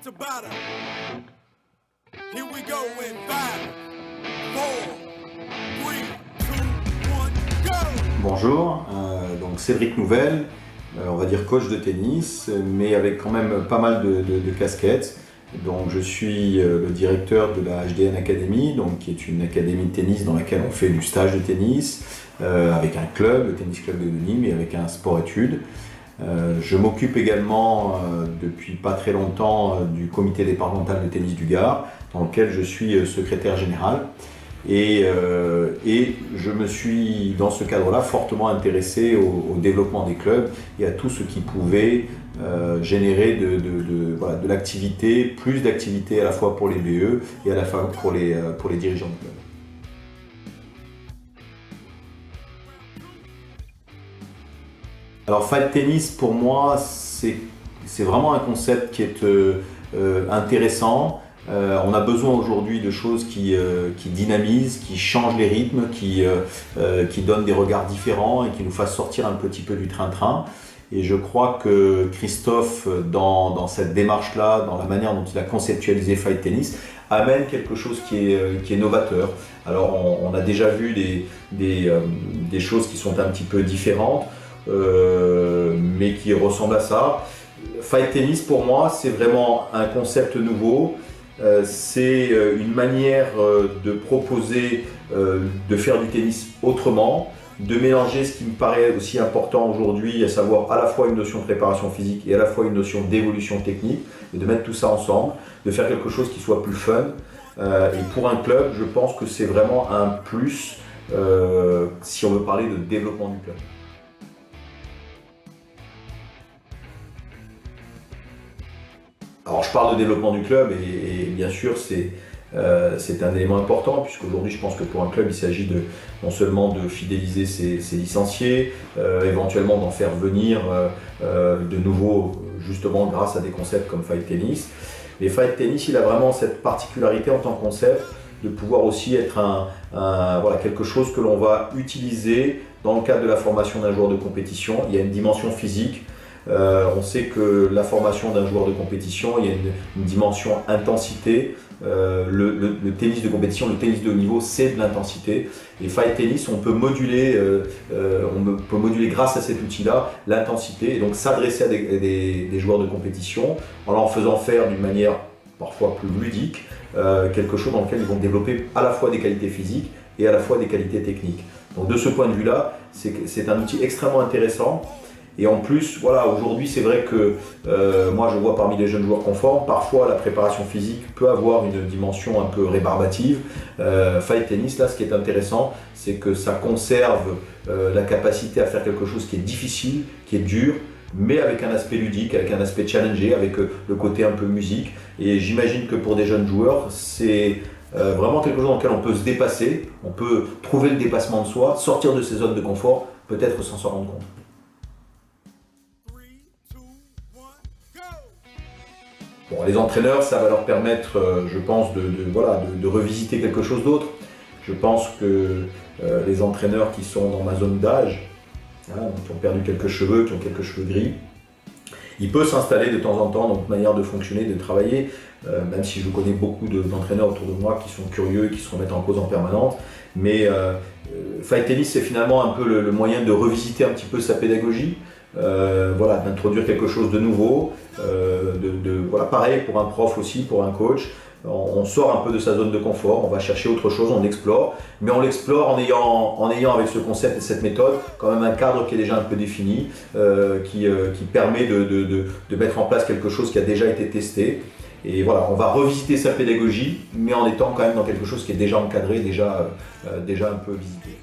Tabata. Here we go in 5, 4, 3, 2, 1, go! Bonjour, donc Cédric Nouvel, on va dire coach de tennis, mais avec quand même pas mal de casquettes. Donc je suis le directeur de la HDN Academy, donc, qui est une académie de tennis dans laquelle on fait du stage de tennis, avec un club, le Tennis Club de Nîmes, et avec un sport-études. Je m'occupe également depuis pas très longtemps du comité départemental de tennis du Gard, dans lequel je suis secrétaire général. Et je me suis, dans ce cadre-là, fortement intéressé au développement des clubs et à tout ce qui pouvait générer de l'activité, plus d'activité à la fois pour les BE et à la fois pour les dirigeants de clubs. Alors Fight Tennis, pour moi, c'est vraiment un concept qui est intéressant. On a besoin aujourd'hui de choses qui dynamisent, qui changent les rythmes, qui donnent des regards différents et qui nous fassent sortir un petit peu du train-train. Et je crois que Christophe, dans cette démarche-là, dans la manière dont il a conceptualisé Fight Tennis, amène quelque chose qui est novateur. Alors on a déjà vu des choses qui sont un petit peu différentes, mais qui ressemblent à ça. Fight Tennis, pour moi, c'est vraiment un concept nouveau. C'est une manière de proposer, de faire du tennis autrement, de mélanger ce qui me paraît aussi important aujourd'hui, à savoir à la fois une notion de préparation physique et à la fois une notion d'évolution technique, et de mettre tout ça ensemble, de faire quelque chose qui soit plus fun. Et pour un club, je pense que c'est vraiment un plus si on veut parler de développement du club. Alors je parle de développement du club et bien sûr c'est un élément important, puisqu'aujourd'hui je pense que pour un club il s'agit non seulement de fidéliser ses licenciés, éventuellement d'en faire venir de nouveaux, justement grâce à des concepts comme Fight Tennis. Et Fight Tennis, il a vraiment cette particularité en tant que concept de pouvoir aussi être quelque chose que l'on va utiliser dans le cadre de la formation d'un joueur de compétition. Il y a une dimension physique. On sait que la formation d'un joueur de compétition, il y a une dimension intensité. Le tennis de compétition, le tennis de haut niveau, c'est de l'intensité. Et Fight Tennis, on peut moduler grâce à cet outil-là l'intensité et donc s'adresser à des joueurs de compétition en leur faisant faire d'une manière parfois plus ludique quelque chose dans lequel ils vont développer à la fois des qualités physiques et à la fois des qualités techniques. Donc de ce point de vue-là, c'est un outil extrêmement intéressant. Et en plus, voilà, aujourd'hui, c'est vrai que moi, je vois parmi les jeunes joueurs qu'on forme, parfois la préparation physique peut avoir une dimension un peu rébarbative. Fight Tennis, là, ce qui est intéressant, c'est que ça conserve la capacité à faire quelque chose qui est difficile, qui est dur, mais avec un aspect ludique, avec un aspect challengé, avec le côté un peu musique. Et j'imagine que pour des jeunes joueurs, c'est vraiment quelque chose dans lequel on peut se dépasser, on peut trouver le dépassement de soi, sortir de ses zones de confort, peut-être sans s'en rendre compte. Bon, les entraîneurs, ça va leur permettre, je pense, de revisiter quelque chose d'autre. Je pense que les entraîneurs qui sont dans ma zone d'âge, qui ont perdu quelques cheveux, qui ont quelques cheveux gris, il peut s'installer de temps en temps dans notre manière de fonctionner, de travailler, même si je connais beaucoup d'entraîneurs autour de moi qui sont curieux, qui se remettent en cause en permanence. Mais Fight Tennis, c'est finalement un peu le moyen de revisiter un petit peu sa pédagogie, d'introduire quelque chose de nouveau, pareil pour un prof aussi, pour un coach. On sort un peu de sa zone de confort, on va chercher autre chose, on explore, mais on l'explore en ayant avec ce concept et cette méthode quand même un cadre qui est déjà un peu défini, qui permet de mettre en place quelque chose qui a déjà été testé. Et voilà, on va revisiter sa pédagogie, mais en étant quand même dans quelque chose qui est déjà encadré, déjà un peu visité.